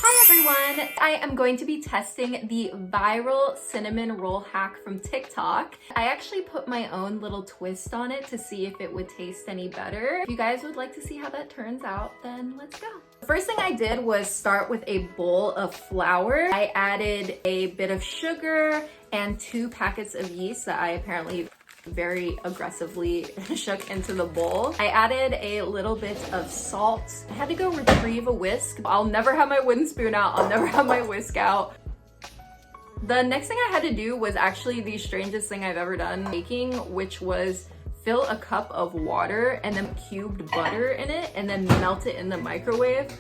Hi everyone! I am going to be testing the viral cinnamon roll hack from TikTok. I actually put my own little twist on it to see if it would taste any better. If you guys would like to see how that turns out, then let's go. The first thing I did was start with a bowl of flour. I added a bit of sugar and 2 packets of yeast that I apparently very aggressively shook into the bowl. I added a little bit of salt. I had to go retrieve a whisk. I'll never have my wooden spoon out. I'll never have my whisk out. The next thing I had to do was actually the strangest thing I've ever done baking, which was fill a cup of water and then cubed butter in it and then melt it in the microwave.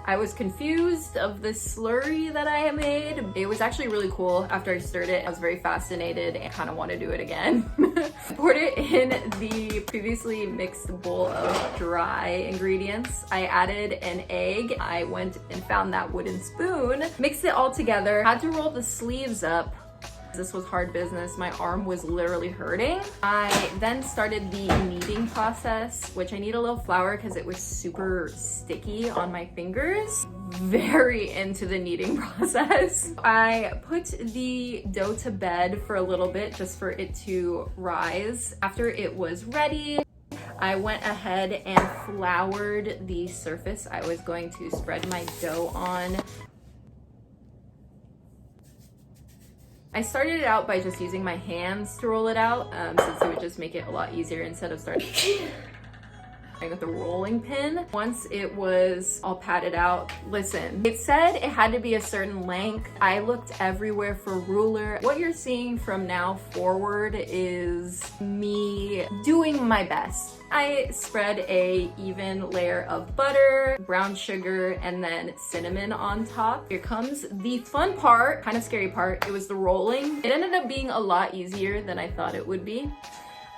I was confused of the slurry that I made. It was actually really cool. After I stirred it, I was very fascinated and kind of want to do it again. I poured it in the previously mixed bowl of dry ingredients. I added an egg. I went and found that wooden spoon, mixed it all together, had to roll the sleeves up. This was hard business. My arm was literally hurting. I then started the kneading process, which I need a little flour because it was super sticky on my fingers. Very into the kneading process. I put the dough to bed for a little bit just for it to rise. After it was ready, I went ahead and floured the surface I was going to spread my dough on. I started it out by just using my hands to roll it out, since it would just make it a lot easier instead of starting with the rolling pin. Once it was all patted out, listen, it said it had to be a certain length. I looked everywhere for ruler. What you're seeing from now forward is me doing my best. I spread a even layer of butter, brown sugar, and then cinnamon on top. Here comes the fun part, kind of scary part. It was the rolling. It ended up being a lot easier than I thought it would be.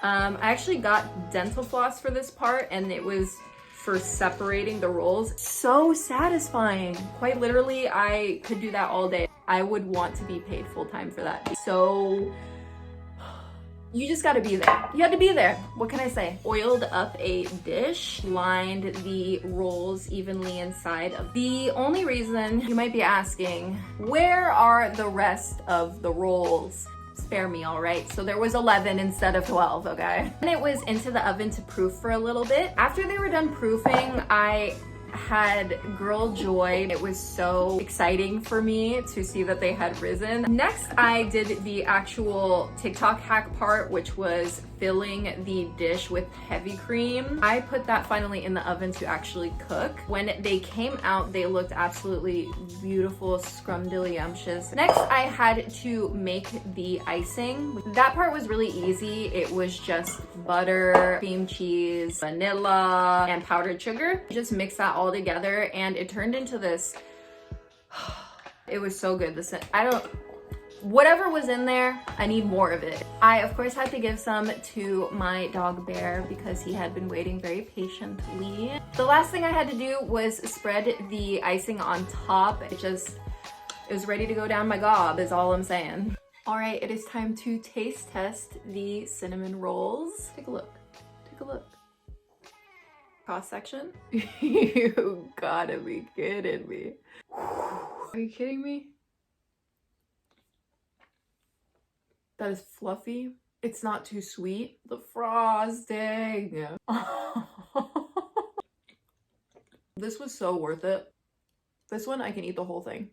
I actually got dental floss for this part, and it was for separating the rolls. So satisfying. Quite literally, I could do that all day. I would want to be paid full-time for that. So you just gotta be there. You had to be there. What can I say? Oiled up a dish, lined the rolls evenly inside of. The only reason you might be asking, where are the rest of the rolls? Spare me, all right? So there was 11 instead of 12, okay? And it was into the oven to proof for a little bit. After they were done proofing, I had girl joy. It was so exciting for me to see that they had risen. Next, I did the actual TikTok hack part, which was filling the dish with heavy cream. I put that finally in the oven to actually cook. When they came out, they looked absolutely beautiful, scrumdiddlyumptious. Next, I had to make the icing. That part was really easy. It was just butter, cream cheese, vanilla, and powdered sugar. Just mix that all together and it turned into this. It was so good. Whatever was in there, I need more of it. I of course had to give some to my dog Bear because he had been waiting very patiently. The last thing I had to do was spread the icing on top. It was ready to go down my gob is all I'm saying. All right, it is time to taste test the cinnamon rolls. Take a look, take a look. Cross section. You gotta be kidding me. Are you kidding me? That is fluffy. It's not too sweet. The frosting. This was so worth it. This one, I can eat the whole thing.